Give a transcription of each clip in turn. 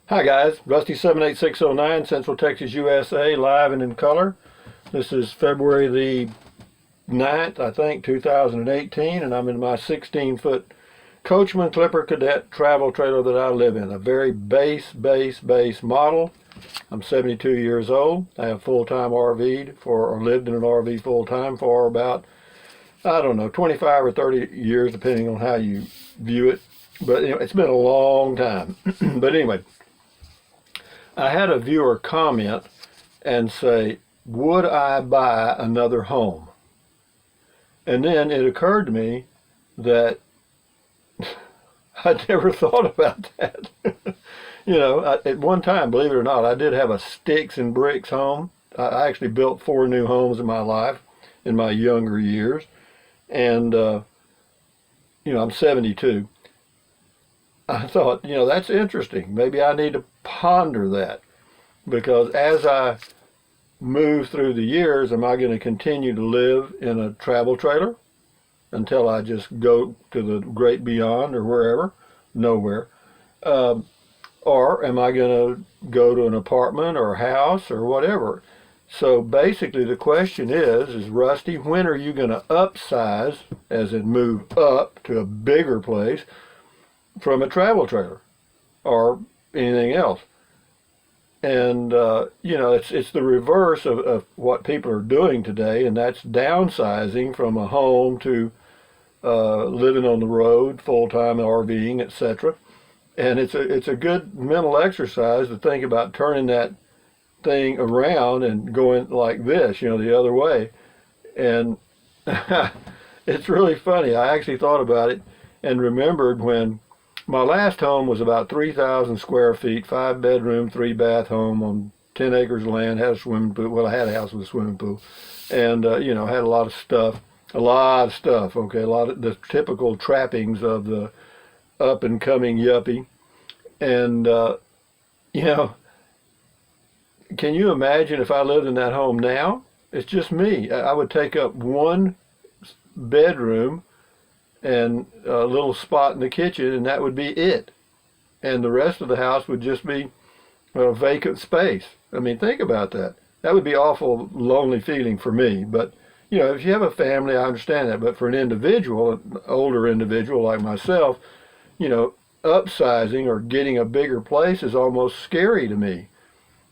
Hi guys, Rusty78609, Central Texas, USA, live and in color. This is February the 9th, I think, 2018, and I'm in my 16-foot Coachman Clipper Cadet travel trailer that I live in. A very base model. I'm 72 years old. I have full-time RV'd or lived in an RV full-time for about, I don't know, 25 or 30 years, depending on how you view it. But it's been a long time. But anyway, I had a viewer comment and say, would I buy another home? And then it occurred to me that I'd never thought about that. At one time, believe it or not, I did have a sticks and bricks home. I actually built 4 new homes in my life in my younger years. And, I'm 72. I thought, that's interesting. Maybe I need to ponder that, because as I move through the years, am I going to continue to live in a travel trailer until I just go to the great beyond or wherever? Nowhere. Or am I going to go to an apartment or a house or whatever? So basically the question is Rusty, when are you going to upsize, as in move up to a bigger place, from a travel trailer or anything else? And it's the reverse of what people are doing today, and that's downsizing from a home to living on the road, full-time RVing, etc. And it's a good mental exercise to think about turning that thing around and going like this, the other way. And it's really funny. I actually thought about it and remembered when my last home was about 3,000 square feet, 5-bedroom, 3-bath home on 10 acres of land, had a swimming pool. Well, I had a house with a swimming pool, and, had a lot of stuff, okay, a lot of the typical trappings of the up-and-coming yuppie. And, can you imagine if I lived in that home now? It's just me. I would take up 1 bedroom and a little spot in the kitchen, and that would be it. And the rest of the house would just be a vacant space. I mean, think about that. That would be awful lonely feeling for me. But, if you have a family, I understand that. But for an individual, an older individual like myself, upsizing or getting a bigger place is almost scary to me.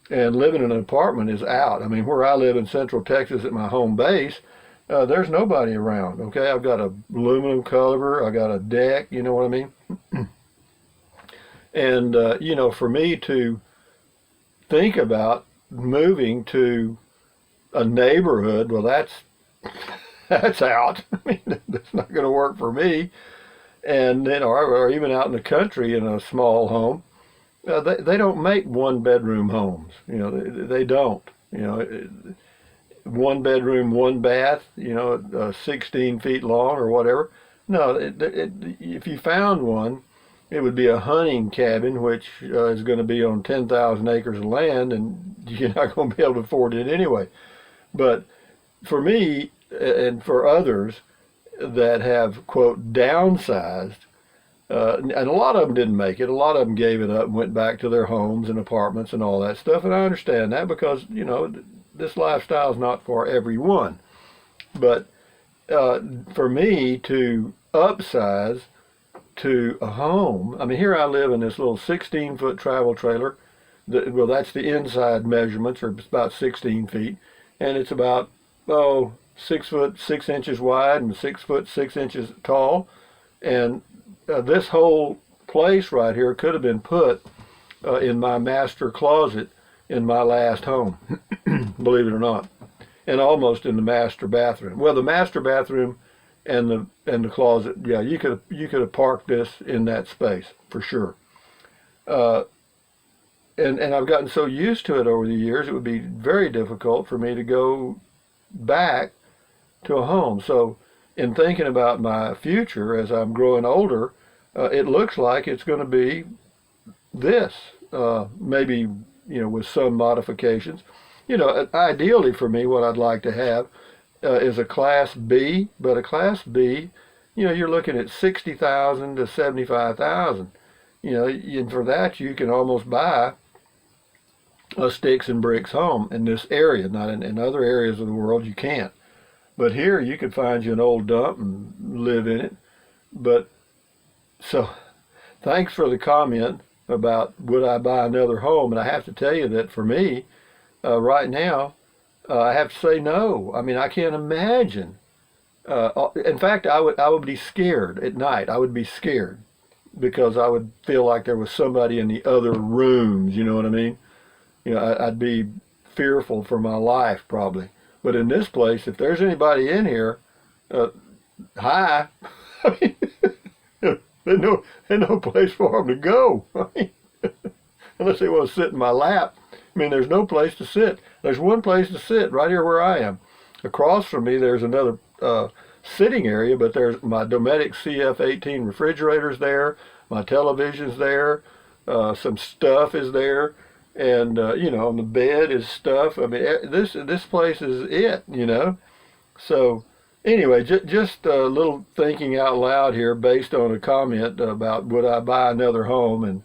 And living in an apartment is out. I mean, where I live in Central Texas at my home base, there's nobody around, okay? I've got a aluminum cover, I got a deck, you know what I mean? And, for me to think about moving to a neighborhood, well, that's out. I mean, that's not going to work for me. And then, or even out in the country in a small home, they don't make 1-bedroom homes. They don't. 1 bedroom, 1 bath, 16 feet long or whatever. No, if you found one, it would be a hunting cabin, which is going to be on 10,000 acres of land, and you're not going to be able to afford it anyway. But for me and for others that have, quote, downsized, and a lot of them didn't make it. A lot of them gave it up and went back to their homes and apartments and all that stuff. And I understand that because, this lifestyle is not for everyone. But for me to upsize to a home, I mean, here I live in this little 16-foot travel trailer. Well, that's the inside measurements, are about 16 feet. And it's about, 6 foot 6 inches wide and 6 foot 6 inches tall. And this whole place right here could have been put in my master closet in my last home, believe it or not, and almost in the master bathroom. Well, the master bathroom and the closet, yeah, you could have parked this in that space for sure. And I've gotten so used to it over the years, it would be very difficult for me to go back to a home. So in thinking about my future as I'm growing older, it looks like it's going to be this, maybe, with some modifications. Ideally for me, what I'd like to have is a Class B, but a Class B, you're looking at 60,000 to 75,000. You know, and for that you can almost buy a sticks and bricks home in this area. Not in other areas of the world you can't. But here you could find you an old dump and live in it. But so thanks for the comment about would I buy another home. And I have to tell you that for me, right now, I have to say no. I mean, I can't imagine. In fact, I would be scared at night. I would be scared because I would feel like there was somebody in the other rooms. You know what I mean? You know, I'd be fearful for my life probably. But in this place, if there's anybody in here, hi. I mean, there's no place for them to go. I mean, unless they want to sit in my lap. I mean, there's no place to sit. There's one place to sit right here where I am. Across from me, there's another sitting area, but there's my Dometic CF18 refrigerator's there, my television's there, some stuff is there, and you know, on the bed is stuff. I mean, this place is it, you know. So anyway, just a little thinking out loud here based on a comment about would I buy another home.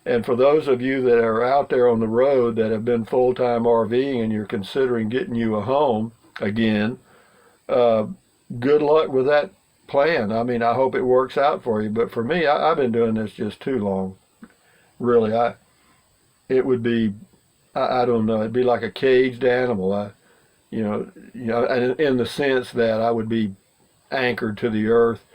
And for those of you that are out there on the road that have been full-time RVing and you're considering getting you a home again, good luck with that plan. I mean, I hope it works out for you. But for me, I've been doing this just too long. Really, it would be, I don't know, it'd be like a caged animal. You know, and in the sense that I would be anchored to the earth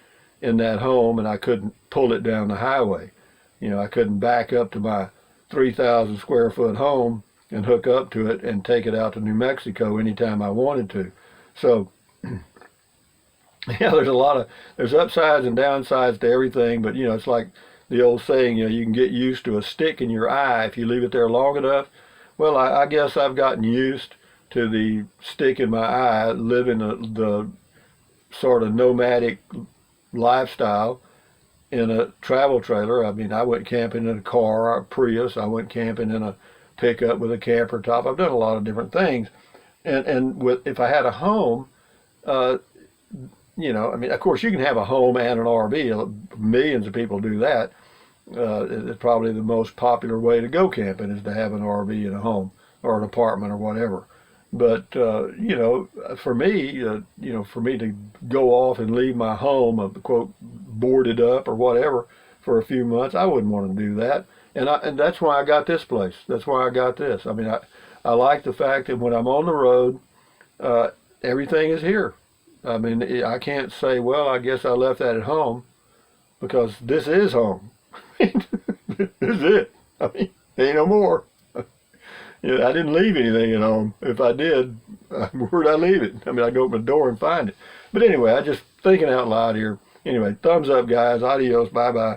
in that home, and I couldn't pull it down the highway. You know, I couldn't back up to my 3,000 square foot home and hook up to it and take it out to New Mexico anytime I wanted to. So, yeah, there's upsides and downsides to everything, but, you know, it's like the old saying, you know, you can get used to a stick in your eye if you leave it there long enough. Well, I guess I've gotten used to the stick in my eye, living the sort of nomadic lifestyle in a travel trailer. I mean, I went camping in a car, a Prius. I went camping in a pickup with a camper top. I've done a lot of different things. And if I had a home, you know, I mean, of course, you can have a home and an RV. Millions of people do that. It's probably the most popular way to go camping is to have an RV and a home or an apartment or whatever. But, you know, for me, for me to go off and leave my home, quote, boarded up or whatever for a few months, I wouldn't want to do that. And that's why I got this place. That's why I got this. I mean, I like the fact that when I'm on the road, everything is here. I mean, I can't say, well, I guess I left that at home, because this is home. This is it. I mean, ain't no more. Yeah, I didn't leave anything at home. If I did, where'd I leave it? I mean, I'd go open the door and find it. But anyway, I just thinking out loud here. Anyway, thumbs up, guys. Adios. Bye-bye.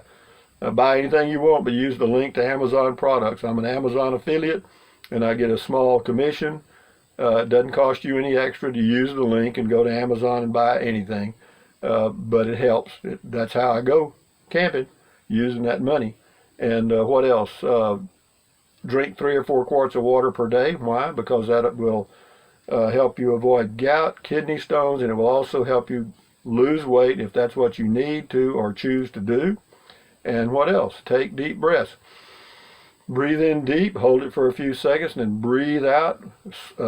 Buy anything you want, but use the link to Amazon products. I'm an Amazon affiliate, and I get a small commission. It doesn't cost you any extra to use the link and go to Amazon and buy anything, but it helps. That's how I go camping, using that money. And what else? Drink 3 or 4 quarts of water per day. Why? Because that will help you avoid gout, kidney stones, and it will also help you lose weight if that's what you need to or choose to do. And what else? Take deep breaths. Breathe in deep, hold it for a few seconds, and then breathe out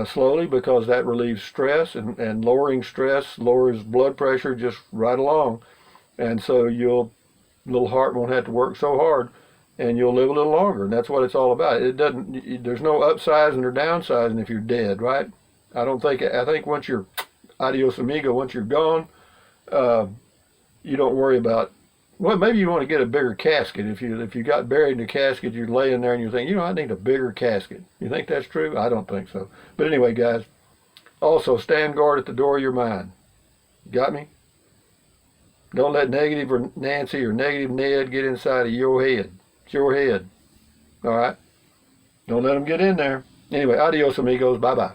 slowly, because that relieves stress, and lowering stress lowers blood pressure just right along. And so your little heart won't have to work so hard, and you'll live a little longer. And that's what it's all about. There's no upsizing or downsizing if you're dead, right? I think once you're adios amigo, once you're gone, you don't worry about, well, maybe you want to get a bigger casket. If you got buried in a casket, you're laying there and you're thinking, I need a bigger casket. You think that's true? I don't think so. But anyway, guys, also stand guard at the door of your mind. Got me? Don't let negative or Nancy or negative Ned get inside of your head. It's your head. All right? Don't let them get in there. Anyway, adios, amigos. Bye-bye.